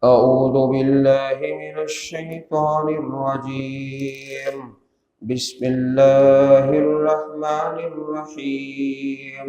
أعوذ بالله من الشيطان الرجيم بسم الله الرحمن الرحيم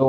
2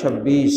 26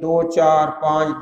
2, 4, 5,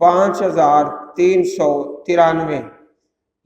5393।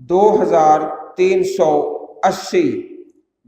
2380।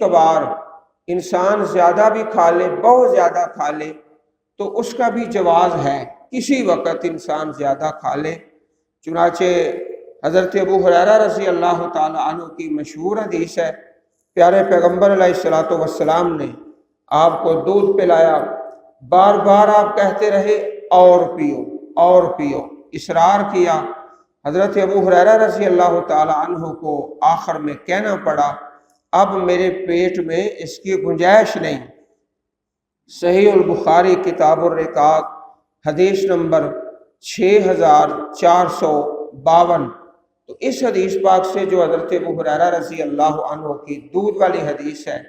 کبھار انسان زیادہ بھی کھا لے، بہت زیادہ کھا لے تو اس کا بھی جواز ہے، کسی وقت انسان زیادہ کھا لے۔ چنانچہ حضرت ابو ہریرہ رضی اللہ تعالی عنہ کی مشہور حدیث ہے، پیارے پیغمبر علیہ الصلوۃ والسلام نے آپ کو دودھ پلایا، بار بار آپ کہتے رہے اور پیو اور پیو، اصرار کیا۔ حضرت ابو ہریرہ رضی اللہ تعالی عنہ کو آخر میں کہنا پڑا اب میرے پیٹ میں اس کی گنجائش نہیں۔ صحیح البخاری کتاب الرقاق حدیث نمبر 6452۔ تو اس حدیث پاک سے جو حضرت ابو ہریرہ رضی اللہ عنہ کی دودھ والی حدیث ہے،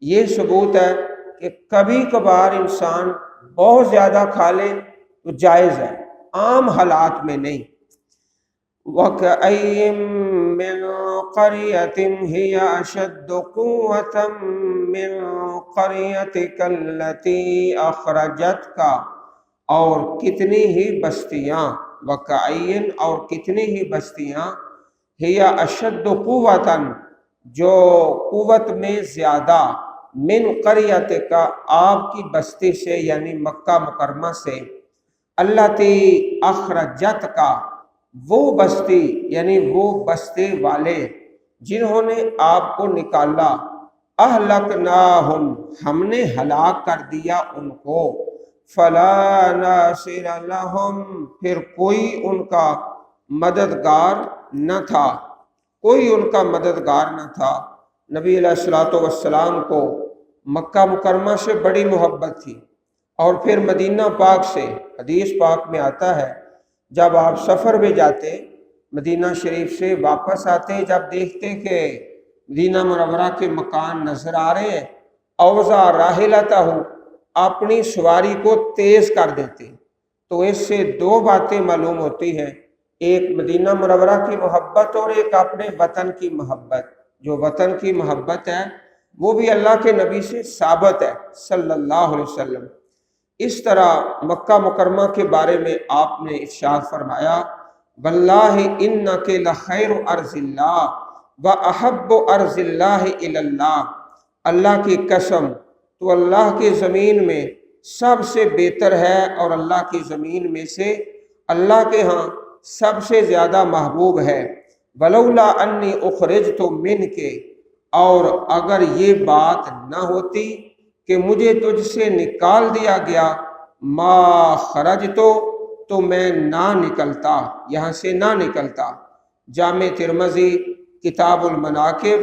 یہ ثبوت ہے کہ کبھی کبھار انسان بہت زیادہ کھا لے تو جائز ہے، عام حالات میں نہیں۔ وَكَأَيٍّ مِّن قَرْيَةٍ هِيَ أَشَدُّ قُوَّةً مِّن قَرْيَتِكَ الَّتِي أَخْرَجَتْكَ، اور کتنی ہی بستیاں، وَكَأَيٍّ اور کتنی ہی بستیاں، هِيَ أَشَدُّ قُوَّةً جو قوت میں زیادہ، من قریتک آپ کی بستی سے یعنی مکہ مکرمہ سے، التی اخرجتک وہ بستی یعنی وہ بستے والے جنہوں نے آپ کو نکالا، اہلکناہم ہم نے ہلاک کر دیا ان کو، فلا ناصر لہم پھر کوئی ان کا مددگار نہ تھا، کوئی ان کا مددگار نہ تھا۔ نبی علیہ الصلوۃ والسلام کو مکہ مکرمہ سے بڑی محبت تھی، اور پھر مدینہ پاک سے، حدیث پاک میں آتا ہے جب آپ سفر میں جاتے، مدینہ شریف سے واپس آتے، جب دیکھتے کہ مدینہ منورہ کے مکان نظر آ رہے ہیں، اوزا راحلتہ اپنی سواری کو تیز کر دیتے۔ تو اس سے دو باتیں معلوم ہوتی ہیں، ایک مدینہ منورہ کی محبت اور ایک اپنے وطن کی محبت۔ جو وطن کی محبت ہے وہ بھی اللہ کے نبی سے ثابت ہے صلی اللہ علیہ وسلم۔ اس طرح مکہ مکرمہ کے بارے میں آپ نے ارشاد فرمایا واللہ انک لخیر ارض اللہ واحب ارض اللہ الی اللہ، اللہ کی قسم تو اللہ کی زمین میں سب سے بہتر ہے، اور اللہ کی زمین میں سے اللہ کے ہاں سب سے زیادہ محبوب ہے۔ ولولا انی اخرجت منک، اور اگر یہ بات نہ ہوتی کہ مجھے تجھ سے نکال دیا گیا، ما خرجت تو میں نہ نکلتا، یہاں سے نہ نکلتا۔ جامع ترمذی کتاب المناقب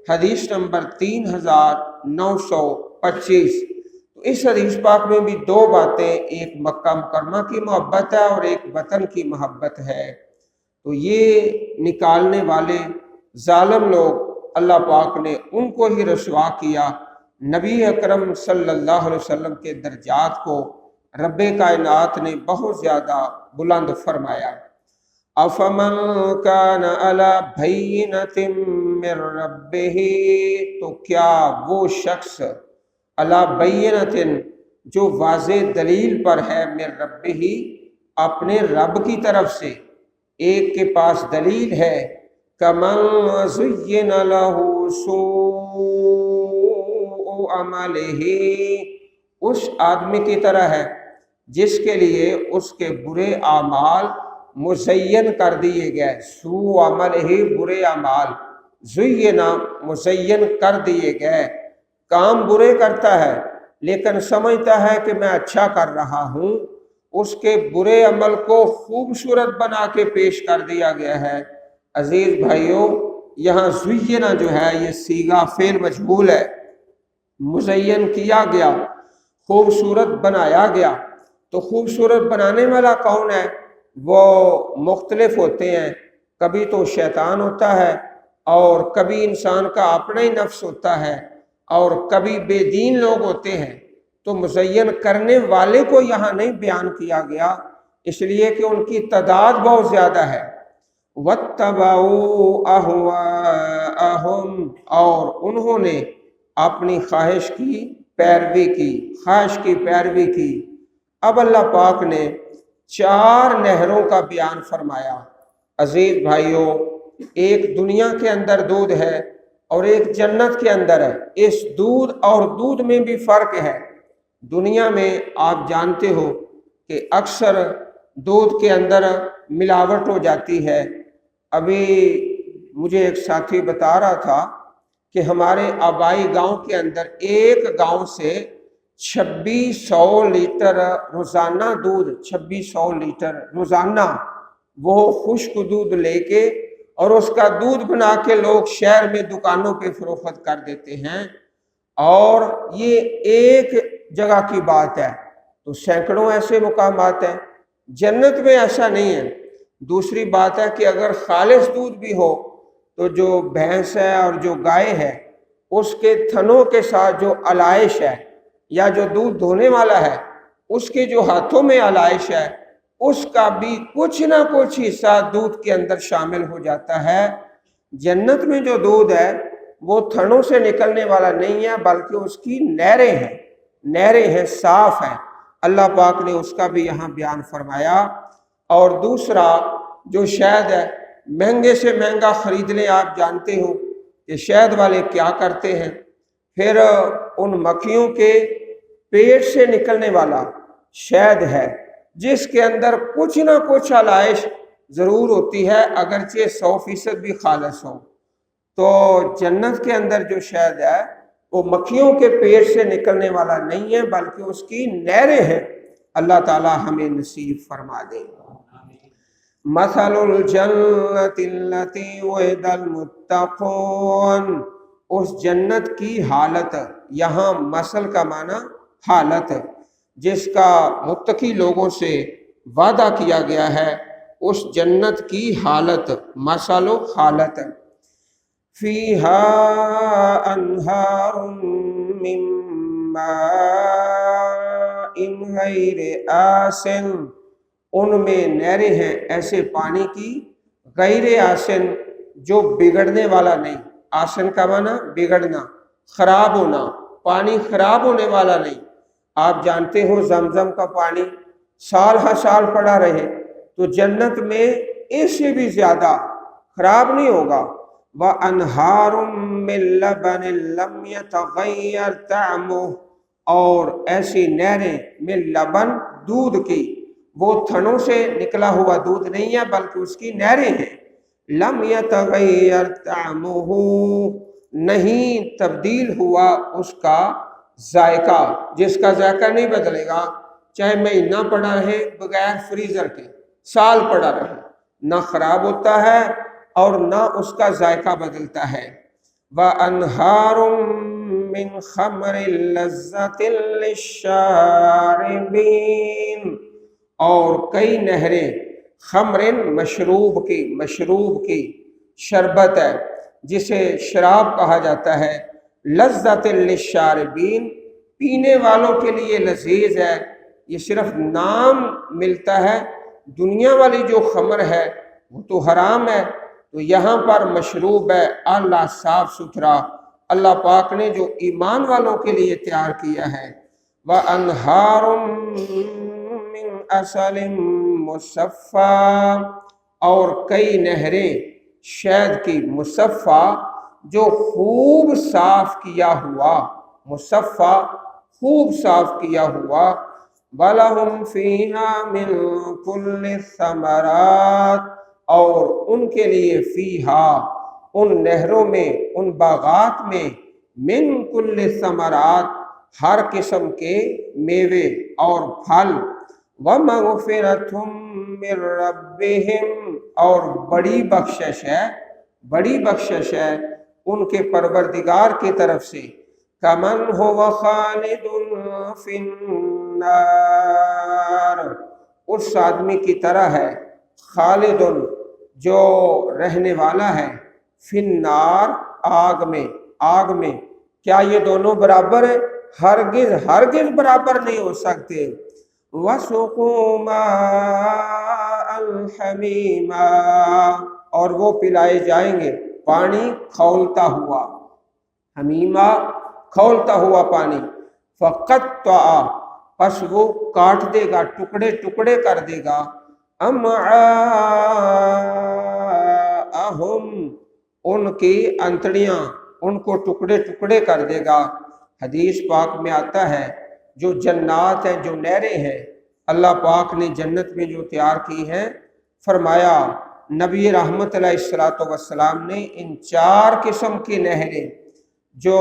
حدیث نمبر 3925۔ تو اس حدیث پاک میں بھی دو باتیں، ایک مکہ مکرمہ کی محبت ہے اور ایک وطن کی محبت ہے۔ تو یہ نکالنے والے ظالم لوگ اللہ پاک نے ان کو ہی رسوا کیا۔ نبی اکرم صلی اللہ علیہ وسلم کے درجات کو رب کائنات نے بہت زیادہ بلند فرمایا۔ افمن کان علی بینۃ من ربہ، تو کیا وہ شخص علی بینۃ جو واضح دلیل پر ہے، من ربہ اپنے رب کی طرف سے، ایک کے پاس دلیل ہے، کمن زین لہ سوء عملہ اس آدمی کی طرح ہے جس کے لیے اس کے برے اعمال مزین کر دیے گئے، سوء عملہ برے اعمال، زینا مزین کر دیے گئے، کام برے کرتا ہے لیکن سمجھتا ہے کہ میں اچھا کر رہا ہوں، اس کے برے عمل کو خوبصورت بنا کے پیش کر دیا گیا ہے۔ عزیز بھائیوں، یہاں زینا جو ہے یہ صیغہ فعل مجہول ہے، مزین کیا گیا، خوبصورت بنایا گیا۔ تو خوبصورت بنانے والا کون ہے؟ وہ مختلف ہوتے ہیں، کبھی تو شیطان ہوتا ہے، اور کبھی انسان کا اپنا ہی نفس ہوتا ہے، اور کبھی بے دین لوگ ہوتے ہیں۔ تو مزین کرنے والے کو یہاں نہیں بیان کیا گیا، اس لیے کہ ان کی تعداد بہت زیادہ ہے۔ وَاتَّبَعُوا أَهْوَاءَهُمْ، اور انہوں نے اپنی خواہش کی پیروی کی، خواہش کی پیروی کی۔ اب اللہ پاک نے 4 نہروں کا بیان فرمایا۔ عزیز بھائیوں، ایک دنیا کے اندر دودھ ہے اور ایک جنت کے اندر ہے۔ اس دودھ اور دودھ میں بھی فرق ہے۔ دنیا میں آپ جانتے ہو کہ اکثر دودھ کے اندر ملاوٹ ہو جاتی ہے۔ ابھی مجھے ایک ساتھی بتا رہا تھا کہ ہمارے آبائی گاؤں کے اندر ایک گاؤں سے 2600 لیٹر روزانہ دودھ، 2600 لیٹر روزانہ وہ خشک دودھ لے کے اور اس کا دودھ بنا کے لوگ شہر میں دکانوں پہ فروخت کر دیتے ہیں۔ اور یہ ایک جگہ کی بات ہے، تو سینکڑوں ایسے مقامات ہیں۔ جنت میں ایسا نہیں ہے۔ دوسری بات ہے کہ اگر خالص دودھ بھی ہو تو جو بھینس ہے اور جو گائے ہے اس کے تھنوں کے ساتھ جو علائش ہے، یا جو دودھ دھونے والا ہے اس کے جو ہاتھوں میں علائش ہے، اس کا بھی کچھ نہ کچھ حصہ دودھ کے اندر شامل ہو جاتا ہے۔ جنت میں جو دودھ ہے وہ تھنوں سے نکلنے والا نہیں ہے، بلکہ اس کی نہریں ہیں، صاف ہیں۔ اللہ پاک نے اس کا بھی یہاں بیان فرمایا۔ اور دوسرا جو شہد ہے، مہنگے سے مہنگا خرید لیں۔ آپ جانتے ہو کہ شہد والے کیا کرتے ہیں، پھر ان مکھیوں کے پیٹ سے نکلنے والا شہد ہے جس کے اندر کچھ نہ کچھ علائش ضرور ہوتی ہے، اگرچہ 100% بھی خالص ہو۔ تو جنت کے اندر جو شہد ہے وہ مکھیوں کے پیٹ سے نکلنے والا نہیں ہے، بلکہ اس کی نہریں ہیں۔ اللہ تعالی ہمیں نصیب فرما دے۔ مثل الجنت التي وعد المتقون، اس جنت کی حالت، یہاں مثل کا معنی حالت، جس کا متقی لوگوں سے وعدہ کیا گیا ہے، اس جنت کی حالت، مثل و حالت۔ فیہا انہار من ماء غیر آسن، ان میں نہریں ہیں ایسے پانی کی، غیر آسن، جو بگڑنے والا نہیں۔ آسن کا معنی بگڑنا، خراب ہونا، پانی خراب ہونے والا نہیں۔ آپ جانتے ہو زمزم کا پانی سال ہر سال پڑا رہے، تو جنت میں اس سے بھی زیادہ خراب نہیں ہوگا۔ وَأَنْهَارٌ مِّن لَبَنٍ لَمْ يَتَغَيَّرْ طَعْمُهُ، اور ایسی نہریں من لبن، دودھ کی، وہ تھنوں سے نکلا ہوا دودھ نہیں ہے بلکہ اس کی نہریں ہیں۔ لم يتغیر طعمہ، نہیں تبدیل ہوا اس کا ذائقہ، جس کا ذائقہ نہیں بدلے گا، چاہے مہینہ پڑا رہے بغیر فریزر کے، سال پڑا رہے، نہ خراب ہوتا ہے اور نہ اس کا ذائقہ بدلتا ہے۔ وَأَنْهَارٌ مِّنْ خَمْرٍ لَذَّةٍ لِّلشَّارِبِينَ، اور کئی نہریں، خمرن مشروب کی شربت ہے جسے شراب کہا جاتا ہے، لذت للشاربین، پینے والوں کے لیے لذیذ ہے۔ یہ صرف نام ملتا ہے، دنیا والی جو خمر ہے وہ تو حرام ہے، تو یہاں پر مشروب ہے اعلیٰ صاف ستھرا، اللہ پاک نے جو ایمان والوں کے لیے تیار کیا ہے۔ وَأَنْهَارٌ من عسل مصفی، اور کئی نہریں شہد کی، مصفی جو خوب صاف کیا ہوا، مصفی خوب صاف کیا ہوا۔ وَلَهُمْ فِيهَا مِن كُلِّ الثَّمَرَاتِ، اور ان کے لیے فیہا، ان نہروں میں، ان باغات میں، من کل ثمرات، ہر قسم کے میوے اور پھل، وَمَغْفِرَةٌ مِّن رَّبِّهِمْ، اور بڑی بخشش ہے ان کے پروردگار کی طرف سے۔ کَمَنْ هُوَ خَالِدٌ فِي النَّارِ، اس آدمی کی طرح ہے، خالد جو رہنے والا ہے، فی النار، آگ میں۔ کیا یہ دونوں برابر ہیں؟ ہرگز برابر نہیں ہو سکتے۔ وَسُقُوا مَاءً حَمِیمًا، اور وہ پلائے جائیں گے پانی کھولتا ہوا، حمیمہ کھولتا ہوا پانی۔ فَقَطَّعَ، پس وہ کاٹ دے گا، ٹکڑے ٹکڑے کر دے گا، امعاءہم، ان کی انتڑیاں، ان کو ٹکڑے ٹکڑے کر دے گا۔ حدیث پاک میں آتا ہے جو جنات ہیں، جو نہریں ہیں اللہ پاک نے جنت میں جو تیار کی ہیں، فرمایا نبی رحمت علیہ السلام نے ان 4 قسم کی نہریں جو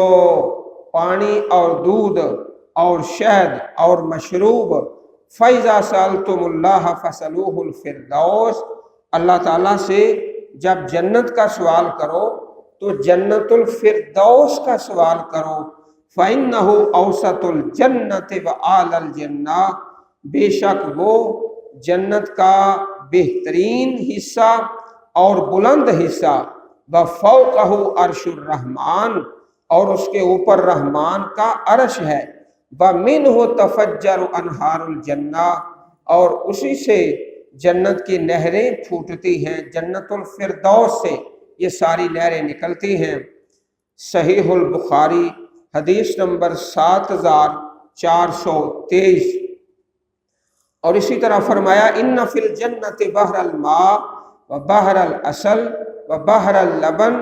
پانی اور دودھ اور شہد اور مشروب، فَإِذَا سَأَلْتُمُ اللَّهَ فَاسْأَلُوهُ الْفِرْدَوْسَ، اللہ تعالیٰ سے جب جنت کا سوال کرو تو جنت الفردوس کا سوال کرو، فَإِنَّهُ أَوْسَطُ الْجَنَّةِ وَأَعْلَى الْجَنَّةِ، بے شک وہ جنت کا بہترین حصہ اور بلند حصہ، وَفَوْقَهُ عَرْشُ الرَّحْمَٰنِ، اور اس کے اوپر رحمان کا عرش ہے، وَمِنْهُ تَفَجَّرُ أَنْهَارُ الْجَنَّةِ، اور اسی سے جنت کی نہریں پھوٹتی ہیں، جنت الفردوس سے یہ ساری نہریں نکلتی ہیں۔ صحیح البخاری حدیث نمبر 7423۔ اور اسی طرح فرمایا ان فی الجنت بحر الماء و بحر العسل و بحر اللبن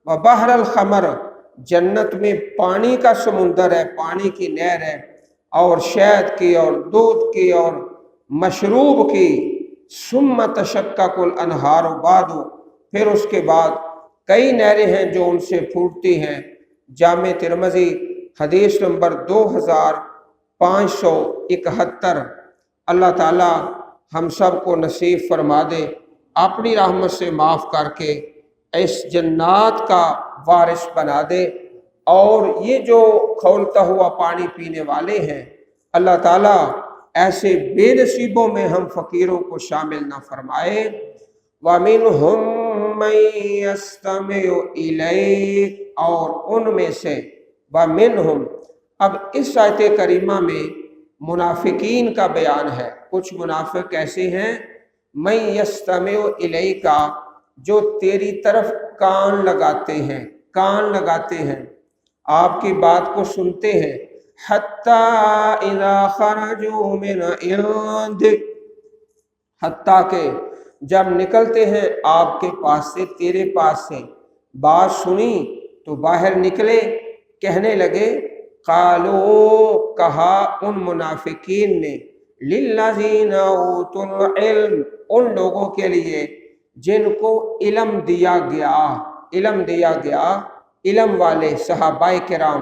و بحر الخمر، جنت میں پانی کا سمندر ہے، پانی کی نہر ہے، اور شہد کی اور دودھ کی اور مشروب کی، ثم تشقق الانہار بعد، پھر اس کے بعد کئی نہریں ہیں جو ان سے پھوٹتی ہیں۔ جامع ترمذی حدیث نمبر 2571۔ اللہ تعالی ہم سب کو نصیب فرما دے، اپنی رحمت سے معاف کر کے اس جنات کا وارث بنا دے، اور یہ جو کھولتا ہوا پانی پینے والے ہیں اللہ تعالیٰ ایسے بے نصیبوں میں ہم فقیروں کو شامل نہ فرمائے۔ وَمِنْهُمْ مَنْ يَسْتَمِعُ إِلَيْكَ، اور ان میں سے وَمِنْهُمْ، اب اس آیت کریمہ میں منافقین کا بیان ہے۔ کچھ منافق ایسے ہیں مَنْ يَسْتَمِعُ إِلَيْكَ، جو تیری طرف کان لگاتے ہیں، کان لگاتے ہیں، آپ کی بات کو سنتے ہیں، حَتَّى إِذَا خَرَجُوا مِنْ عِنْدِكَ، حتیٰ کہ جب نکلتے ہیں آپ کے پاس سے، تیرے پاس سے، بات سنی تو باہر نکلے، کہنے لگے، قالوا، کہا ان منافقین نے، للذین اوتوا العلم، ان لوگوں کے لیے جن کو علم دیا گیا، علم دیا گیا، علم والے صحابہ کرام،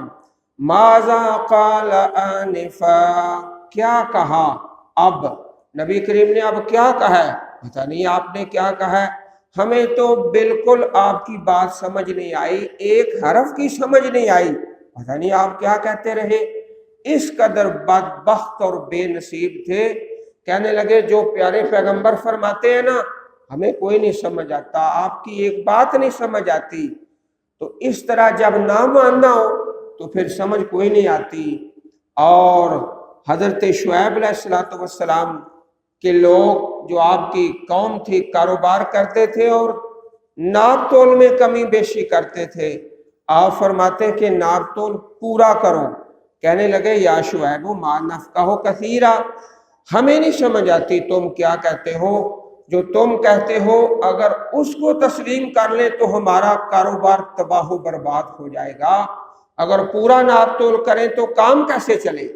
ماذا قال آنفا، کیا کہا اب، نبی کریم نے اب کیا کہا ہے، پتہ نہیں آپ نے کیا کہا ہے، ہمیں تو بالکل آپ کی بات سمجھ نہیں آئی، ایک حرف کی سمجھ نہیں آئی، پتہ نہیں آپ کیا کہتے رہے۔ اس قدر بدبخت اور بے نصیب تھے، کہنے لگے جو پیارے پیغمبر فرماتے ہیں نا ہمیں کوئی نہیں سمجھ آتا، آپ کی ایک بات نہیں سمجھ آتی۔ تو اس طرح جب نہ ماننا ہو تو پھر سمجھ کوئی نہیں آتی۔ اور حضرت شعیب علیہ السلام کے لوگ جو آپ کی قوم تھی، کاروبار کرتے تھے اور ناپ تول میں کمی بیشی کرتے تھے، آپ فرماتے کہ ناپ تول پورا کرو، کہنے لگے یا شعیب ما نفقہ کثیرا، ہمیں نہیں سمجھ آتی تم کیا کہتے ہو، جو تم کہتے ہو اگر اس کو تسلیم کر لیں تو ہمارا کاروبار تباہ و برباد ہو جائے گا، اگر پورا ناپ تول کریں تو کام کیسے چلے،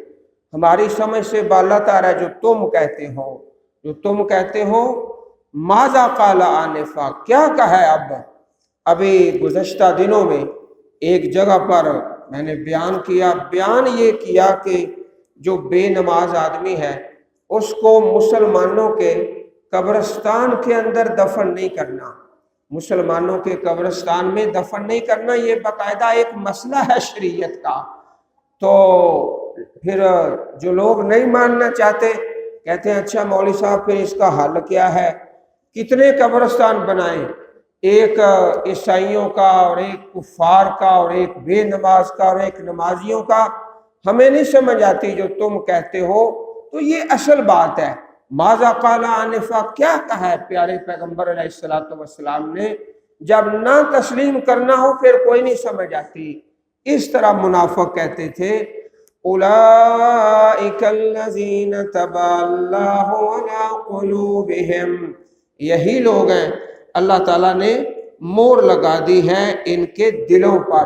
ہماری سمجھ سے بالاتر ہے جو تم کہتے ہو، جو تم کہتے ہو۔ ماذا قال آنفا، کیا کہا ہے ابھی گزشتہ دنوں میں ایک جگہ پر میں نے بیان یہ کیا کہ جو بے نماز آدمی ہے اس کو مسلمانوں کے قبرستان کے اندر دفن نہیں کرنا، مسلمانوں کے قبرستان میں دفن نہیں کرنا، یہ باقاعدہ ایک مسئلہ ہے شریعت کا۔ تو پھر جو لوگ نہیں ماننا چاہتے کہتے ہیں اچھا مولوی صاحب پھر اس کا حل کیا ہے، کتنے قبرستان بنائیں، ایک عیسائیوں کا اور ایک کفار کا اور ایک بے نماز کا اور ایک نمازیوں کا، ہمیں نہیں سمجھ آتی جو تم کہتے ہو۔ تو یہ اصل بات ہے، ماذا قال آنفا، کیا کہا ہے پیارے پیغمبر علیہ السلام نے، جب نہ تسلیم کرنا ہو پھر کوئی نہیں سمجھ آتی۔ اس طرح منافق کہتے تھے اولئک الذین طبع اللہ علی قلوبہم، یہی لوگ ہیں اللہ تعالیٰ نے مور لگا دی ہے ان کے دلوں پر،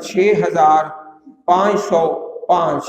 6505।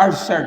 68।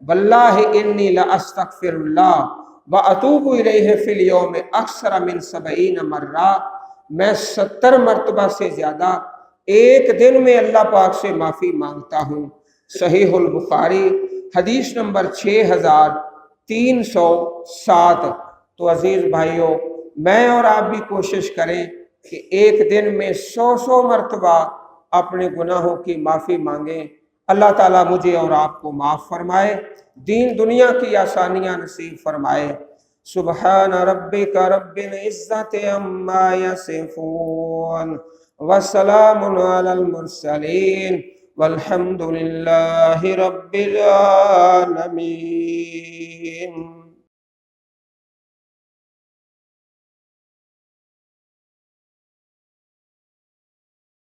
واللہ انی لاستغفر اللہ واتوب الیہ فی الیوم اکثر من 70 مرہ، میں 70 مرتبہ سے زیادہ ایک دن میں اللہ پاک سے معافی مانگتا ہوں۔ صحیح البخاری حدیث نمبر 6307۔ تو عزیز بھائیوں، میں اور آپ بھی کوشش کریں کہ ایک دن میں 100 مرتبہ اپنے گناہوں کی معافی مانگیں۔ اللہ تعالیٰ مجھے اور آپ کو معاف فرمائے، دین دنیا کی آسانیاں نصیب فرمائے۔ سبحان ربک رب العزت عما یصفون وسلام علی المرسلین والحمد للہ رب العالمین۔